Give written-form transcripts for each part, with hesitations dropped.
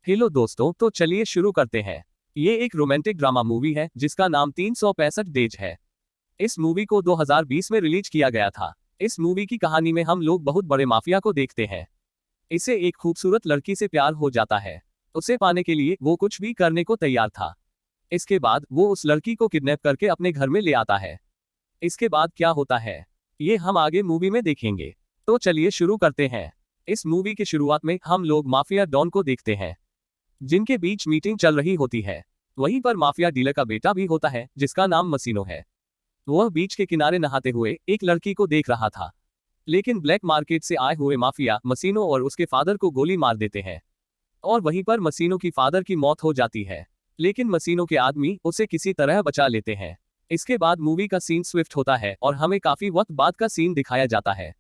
Hello दोस्तों, तो चलिए शुरू करते हैं। ये एक रोमांटिक ड्रामा मूवी है जिसका नाम 365 डेज है। इस मूवी को 2020 में रिलीज किया गया था। इस मूवी की कहानी में हम लोग बहुत बड़े माफिया को देखते हैं। इसे एक खूबसूरत लड़की से प्यार हो जाता है। उसे पाने के लिए वो कुछ भी करने को तैयार था। इसके बाद वो उस लड़की को किडनैप करके अपने घर में ले आता है। इसके बाद क्या होता है, ये हम आगे मूवी में देखेंगे। तो चलिए शुरू करते हैं। इस मूवी की शुरुआत में हम लोग माफिया डॉन को देखते हैं, जिनके बीच मीटिंग चल रही होती है। वहीं पर माफिया डीलर का बेटा भी होता है जिसका नाम मसीनो है। वह बीच के किनारे नहाते हुए एक लड़की को देख रहा था, लेकिन ब्लैक मार्केट से आए हुए माफिया मसीनो और उसके फादर को गोली मार देते हैं और वहीं पर मसीनो की फादर की मौत हो जाती है। लेकिन मसीनो के आदमी उसे किसी तरह बचा लेते हैं। इसके बाद मूवी का सीन स्विफ्ट होता है और हमें काफी वक्त बाद का सीन दिखाया जाता है।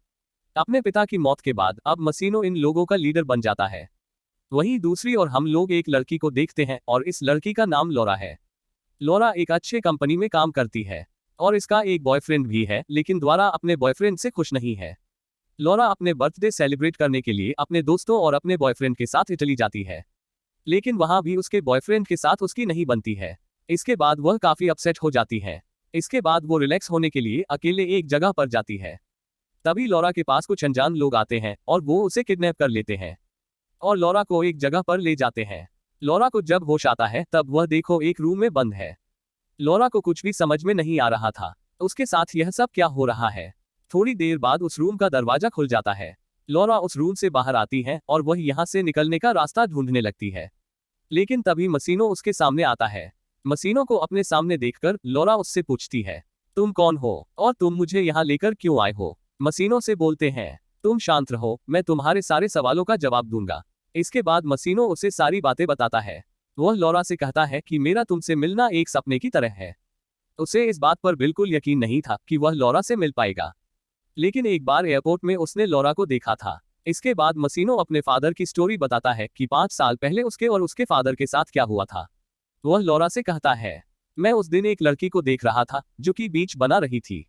अपने पिता की मौत के बाद अब मसीनो इन लोगों का लीडर बन जाता है। वहीं दूसरी ओर हम लोग एक लड़की को देखते हैं और इस लड़की का नाम लॉरा है। लॉरा एक अच्छे कंपनी में काम करती है और इसका एक बॉयफ्रेंड भी है, लेकिन द्वारा अपने बॉयफ्रेंड से खुश नहीं है। लॉरा अपने बर्थडे सेलिब्रेट करने के लिए अपने दोस्तों और अपने बॉयफ्रेंड के साथ इटली जाती है, लेकिन वहां भी उसके बॉयफ्रेंड के साथ उसकी नहीं बनती है। इसके बाद वह काफी अपसेट हो जाती है। इसके बाद वो रिलैक्स होने के लिए अकेले एक जगह पर जाती है। तभी लॉरा के पास कुछ अनजान लोग आते हैं और वो उसे किडनैप कर लेते हैं और लॉरा को एक जगह पर ले जाते हैं। लॉरा को जब होश आता है तब वह देखो एक रूम में बंद है। लॉरा को कुछ भी समझ में नहीं आ रहा था, उसके साथ यह सब क्या हो रहा है। थोड़ी देर बाद उस रूम का दरवाजा खुल जाता है। लॉरा उस रूम से बाहर आती है और वह यहाँ से निकलने का रास्ता ढूंढने लगती है, लेकिन तभी मसीनो उसके सामने आता है। मसीनो को अपने सामने देखकर लॉरा उससे पूछती है, तुम कौन हो और तुम मुझे यहाँ लेकर क्यों आए हो। मसीनो से बोलते हैं, तुम शांत रहो, मैं तुम्हारे सारे सवालों का जवाब दूंगा। इसके बाद मसीनो उसे सारी बातें बताता है। वह लॉरा से कहता है कि मेरा तुमसे मिलना एक सपने की तरह है। उसे इस बात पर बिल्कुल यकीन नहीं था कि वह लॉरा से मिल पाएगा, लेकिन एक बार एयरपोर्ट में उसने लॉरा को देखा था। इसके बाद मसीनो अपने फादर की स्टोरी बताता है कि 5 साल पहले उसके और उसके फादर के साथ क्या हुआ था। वह लॉरा से कहता है, मैं उस दिन एक लड़की को देख रहा था जो कि बीच बना रही थी।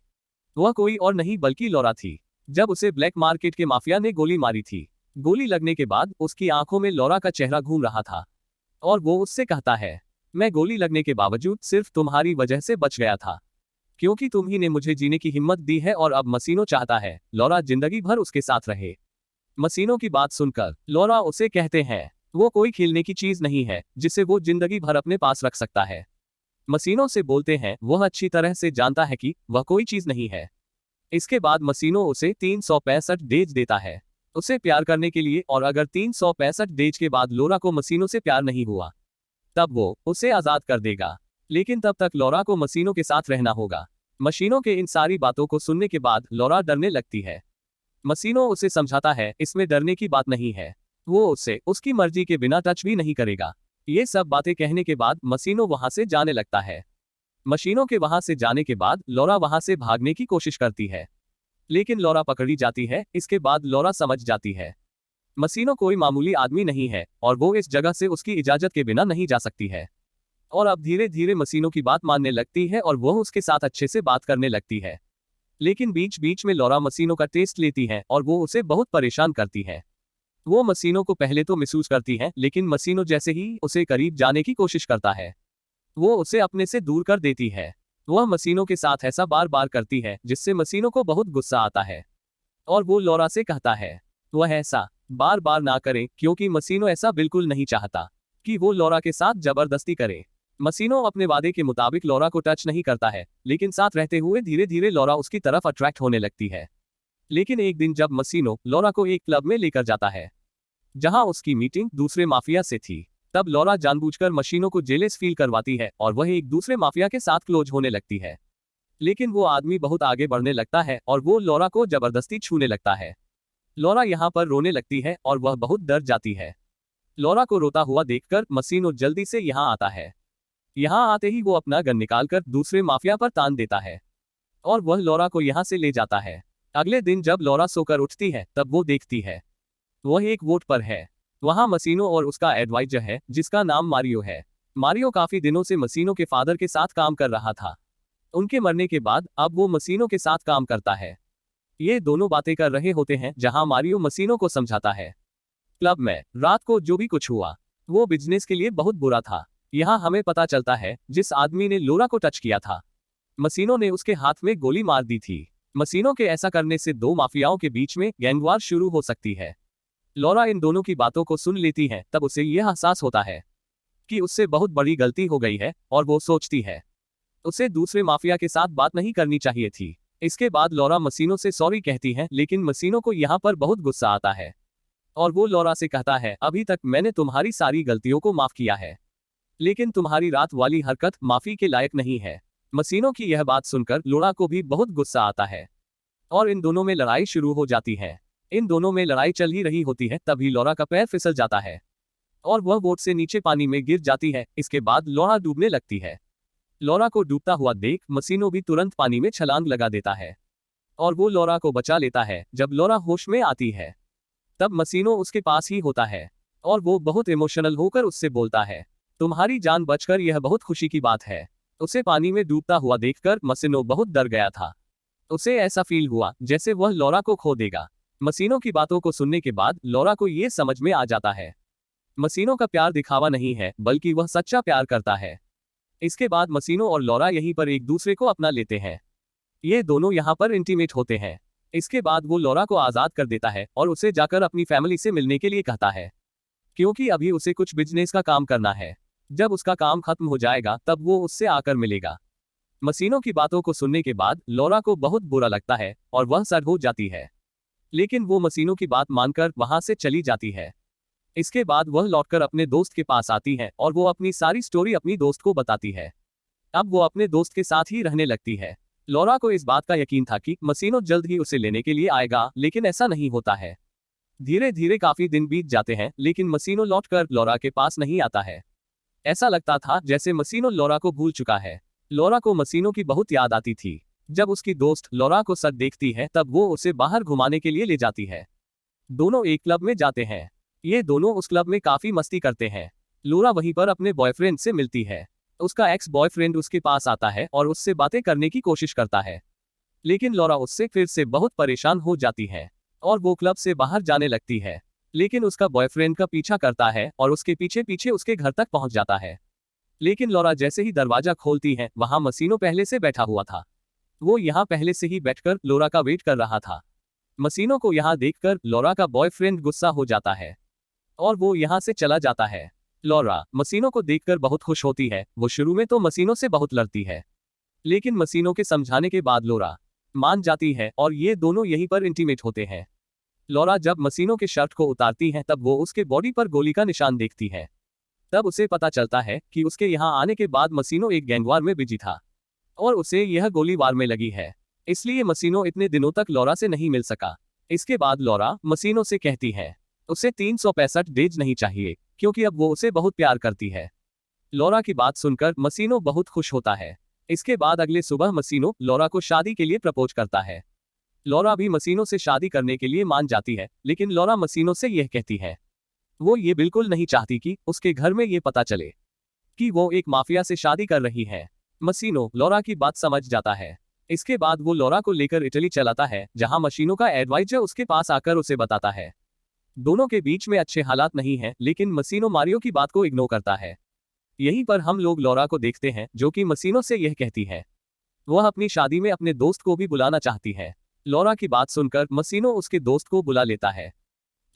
वह कोई और नहीं बल्कि लॉरा थी। जब उसे ब्लैक मार्केट के माफिया ने गोली मारी थी, गोली लगने के बाद उसकी आंखों में लॉरा का चेहरा घूम रहा था और वो उससे कहता है, मैं गोली लगने के बावजूद सिर्फ तुम्हारी वजह से बच गया था, क्योंकि तुम ही ने मुझे जीने की हिम्मत दी है और अब मसीनो चाहता है लॉरा जिंदगी भर उसके साथ रहे। मसीनो की बात सुनकर लॉरा उसे कहते हैं, वो कोई खेलने की चीज नहीं है जिसे वो जिंदगी भर अपने पास रख सकता है। मसीनो से बोलते हैं वह अच्छी तरह से जानता है कि वह कोई चीज नहीं है। इसके बाद मसीनो उसे 365 डेज देता है उसे प्यार करने के लिए, और अगर 365 डेज के बाद लॉरा को मसीनो से प्यार नहीं हुआ तब वो उसे आजाद कर देगा, लेकिन तब तक लॉरा को मसीनो के साथ रहना होगा। मसीनो के इन सारी बातों को सुनने के बाद लॉरा डरने लगती है। मसीनो उसे समझाता है इसमें डरने की बात नहीं है, वो उसे उसकी मर्जी के बिना टच भी नहीं करेगा। ये सब बातें कहने के बाद मसीनो वहां से जाने लगता है। मशीनों के वहां से जाने के बाद लॉरा वहां से भागने की कोशिश करती है, लेकिन लॉरा पकड़ी जाती है। इसके बाद लॉरा समझ जाती है मसीनो कोई मामूली आदमी नहीं है और वो इस जगह से उसकी इजाजत के बिना नहीं जा सकती है। और अब धीरे धीरे मसीनो की बात मानने लगती है और वह उसके साथ अच्छे से बात करने लगती है। लेकिन बीच बीच में लॉरा मसीनो का टेस्ट लेती है और वो उसे बहुत परेशान करती है। वो मसीनो को पहले तो महसूस करती है, लेकिन मसीनो जैसे ही उसे करीब जाने की कोशिश करता है वो उसे अपने से दूर कर देती है। वह मसीनो के साथ ऐसा बार बार करती है जिससे मसीनो को बहुत गुस्सा आता है और वो लॉरा से कहता है वह ऐसा बार बार ना करे, क्योंकि मसीनो ऐसा बिल्कुल नहीं चाहता कि वो लॉरा के साथ जबरदस्ती करे। मसीनो अपने वादे के मुताबिक लॉरा को टच नहीं करता है, लेकिन साथ रहते हुए धीरे धीरे लॉरा उसकी तरफ अट्रैक्ट होने लगती है। लेकिन एक दिन जब मसीनो लॉरा को एक क्लब में लेकर जाता है जहां उसकी मीटिंग दूसरे माफिया से थी, तब लॉरा जानबूझकर मशीनों को जेलेस फील करवाती है और वह एक दूसरे माफिया के साथ क्लोज होने लगती है। लेकिन वो आदमी बहुत आगे बढ़ने लगता है और वो लॉरा को जबरदस्ती छूने लगता है। लॉरा यहाँ पर रोने लगती है और वह बहुत डर जाती है। लॉरा को रोता हुआ देखकर मसीनो जल्दी से यहाँ आता है। यहाँ आते ही वो अपना गन निकालकर दूसरे माफिया पर तान देता है और वह लॉरा को यहाँ से ले जाता है। अगले दिन जब लॉरा सोकर उठती है तब वो देखती है वह एक वोट पर है। वहां मसीनो और उसका एडवाइजर है जिसका नाम मारियो है। मारियो काफी दिनों से मसीनो के फादर के साथ काम कर रहा था। उनके मरने के बाद अब वो मसीनो के साथ काम करता है। ये दोनों बातें कर रहे होते हैं जहां मारियो मसीनो को समझाता है। क्लब में रात को जो भी कुछ हुआ वो बिजनेस के लिए बहुत बुरा था। यहाँ हमें पता चलता है जिस आदमी ने लोरा को टच किया था, मसीनो ने उसके हाथ में गोली मार दी थी। मसीनो के ऐसा करने से दो माफियाओं के बीच में गैंगवार शुरू हो सकती है। लॉरा इन दोनों की बातों को सुन लेती है, तब उसे यह एहसास होता है कि उससे बहुत बड़ी गलती हो गई है और वो सोचती है उसे दूसरे माफिया के साथ बात नहीं करनी चाहिए थी। इसके बाद लॉरा मसीनो से सॉरी कहती है, लेकिन मसीनो को यहाँ पर बहुत गुस्सा आता है और वो लॉरा से कहता है, अभी तक मैंने तुम्हारी सारी गलतियों को माफ किया है, लेकिन तुम्हारी रात वाली हरकत माफी के लायक नहीं है। मसीनो की यह बात सुनकर लॉरा को भी बहुत गुस्सा आता है और इन दोनों में लड़ाई शुरू हो जाती है। इन दोनों में लड़ाई चल ही रही होती है, तभी लॉरा का पैर फिसल जाता है और वह बोट से नीचे पानी में गिर जाती है। इसके बाद लॉरा डूबने लगती है। लॉरा को डूबता हुआ देख मसीनो भी तुरंत पानी में छलांग लगा देता है और वो लॉरा को बचा लेता है। जब लॉरा होश में आती है तब मसीनो उसके पास ही होता है और वो बहुत इमोशनल होकर उससे बोलता है, तुम्हारी जान बचकर यह बहुत खुशी की बात है। उसे पानी में डूबता हुआ देखकर मसीनो बहुत डर गया था। उसे ऐसा फील हुआ जैसे वह लॉरा को खो देगा। मसीनो की बातों को सुनने के बाद लॉरा को ये समझ में आ जाता है मसीनो का प्यार दिखावा नहीं है, बल्कि वह सच्चा प्यार करता है। इसके बाद मसीनो और लॉरा यहीं पर एक दूसरे को अपना लेते हैं। ये दोनों यहाँ पर इंटीमेट होते हैं। इसके बाद वो लॉरा को आजाद कर देता है और उसे जाकर अपनी फैमिली से मिलने के लिए कहता है, क्योंकि अभी उसे कुछ बिजनेस का काम करना है। जब उसका काम खत्म हो जाएगा तब वो उससे आकर मिलेगा। मसीनो की बातों को सुनने के बाद लॉरा को बहुत बुरा लगता है और वह सड़ हो जाती है, लेकिन वो मसीनो की बात मानकर वहां से चली जाती है। इसके बाद वह लौटकर अपने दोस्त के पास आती है और वो अपनी सारी स्टोरी अपनी दोस्त को बताती है। अब वो अपने दोस्त के साथ ही रहने लगती है। लॉरा को इस बात का यकीन था कि मसीनो जल्द ही उसे लेने के लिए आएगा, लेकिन ऐसा नहीं होता है। धीरे धीरे काफी दिन बीत जाते हैं, लेकिन मसीनो लौटकर लॉरा के पास नहीं आता है। ऐसा लगता था जैसे मसीनो लॉरा को भूल चुका है। लॉरा को मसीनो की बहुत याद आती थी। जब उसकी दोस्त लॉरा को सच देखती है तब वो उसे बाहर घुमाने के लिए ले जाती है। दोनों एक क्लब में जाते हैं। ये दोनों उस क्लब में काफी मस्ती करते हैं। लॉरा वहीं पर अपने बॉयफ्रेंड से मिलती है। उसका एक्स बॉयफ्रेंड उसके पास आता है और उससे बातें करने की कोशिश करता है, लेकिन लॉरा उससे फिर से बहुत परेशान हो जाती है और वो क्लब से बाहर जाने लगती है। लेकिन उसका बॉयफ्रेंड का पीछा करता है और उसके पीछे पीछे उसके घर तक पहुंच जाता है। लेकिन लॉरा जैसे ही दरवाजा खोलती है, वहां मसीनो पहले से बैठा हुआ था। वो यहाँ पहले से ही बैठकर लॉरा का वेट कर रहा था। मसीनो को यहाँ देखकर लॉरा का बॉयफ्रेंड गुस्सा हो जाता है और वो यहाँ से चला जाता है। लॉरा मसीनो को देखकर बहुत खुश होती है। वो शुरू में तो मसीनो से बहुत लड़ती है, लेकिन मसीनो के समझाने के बाद लॉरा मान जाती है और ये दोनों यहीं पर इंटीमेट होते हैं। लॉरा जब मसीनो के शर्ट को उतारती है तब वो उसके बॉडी पर गोली का निशान देखती है। तब उसे पता चलता है कि उसके यहाँ आने के बाद मसीनो एक गैंगवार में बिजी था और उसे यह गोली वार में लगी है, इसलिए मसीनो इतने दिनों तक लॉरा से नहीं मिल सका। इसके बाद लॉरा मसीनो से कहती है उसे 365 डेज नहीं चाहिए, क्योंकि अब वो उसे बहुत प्यार करती है। लॉरा की बात सुनकर मसीनो बहुत खुश होता है। इसके बाद अगले सुबह मसीनो लॉरा को शादी के लिए प्रपोज करता है। लॉरा भी मसीनो से शादी करने के लिए मान जाती है, लेकिन लॉरा मसीनो से यह कहती है वो ये बिल्कुल नहीं चाहती कि उसके घर में ये पता चले कि वो एक माफिया से शादी कर रही है। मसीनो लॉरा की बात समझ जाता है। इसके बाद वो लॉरा को लेकर इटली चलाता है, जहां मसीनो का एडवाइजर उसके पास आकर उसे बताता है दोनों के बीच में अच्छे हालात नहीं है, लेकिन मसीनो मारियो की बात को इग्नोर करता है। यहीं पर हम लोग लॉरा को देखते हैं, जो कि मसीनो से यह कहती है वह अपनी शादी में अपने दोस्त को भी बुलाना चाहती है। लॉरा की बात सुनकर मसीनो उसके दोस्त को बुला लेता है।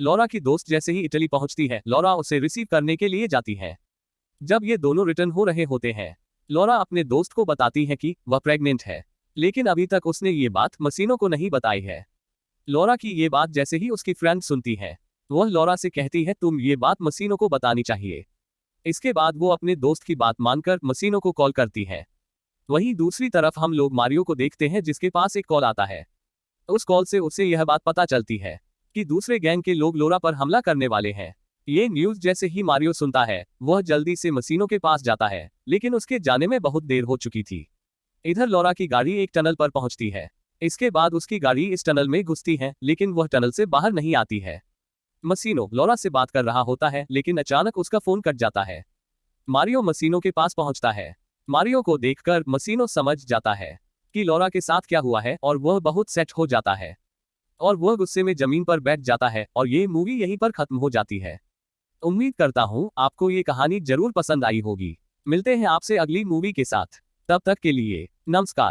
लॉरा की दोस्त जैसे ही इटली पहुंचती है, लॉरा उसे रिसीव करने के लिए जाती है। जब ये दोनों रिटर्न हो रहे होते हैं, लॉरा अपने दोस्त को बताती है कि वह प्रेग्नेंट है, लेकिन अभी तक उसने ये बात मसीनो को नहीं बताई है। लॉरा की ये बात जैसे ही उसकी फ्रेंड सुनती है, वह लॉरा से कहती है तुम ये बात मसीनो को बतानी चाहिए। इसके बाद वो अपने दोस्त की बात मानकर मसीनो को कॉल करती है। वहीं दूसरी तरफ हम लोग मारियो को देखते हैं, जिसके पास एक कॉल आता है। उस कॉल से उसे यह बात पता चलती है कि दूसरे गैंग के लोग लॉरा पर हमला करने वाले हैं। ये न्यूज जैसे ही मारियो सुनता है, वह जल्दी से मसीनो के पास जाता है, लेकिन उसके जाने में बहुत देर हो चुकी थी। इधर लॉरा की गाड़ी एक टनल पर पहुंचती है। इसके बाद उसकी गाड़ी इस टनल में घुसती है, लेकिन वह टनल से बाहर नहीं आती है। मसीनो लॉरा से बात कर रहा होता है, लेकिन अचानक उसका फोन कट जाता है। मारियो मसीनो के पास पहुंचता है। मारियो को देखकर मसीनो समझ जाता है कि लॉरा के साथ क्या हुआ है और वह बहुत सेट हो जाता है और वह गुस्से में जमीन पर बैठ जाता है और ये मूवी यहीं पर खत्म हो जाती है। उम्मीद करता हूँ आपको ये कहानी जरूर पसंद आई होगी। मिलते हैं आपसे अगली मूवी के साथ। तब तक के लिए नमस्कार।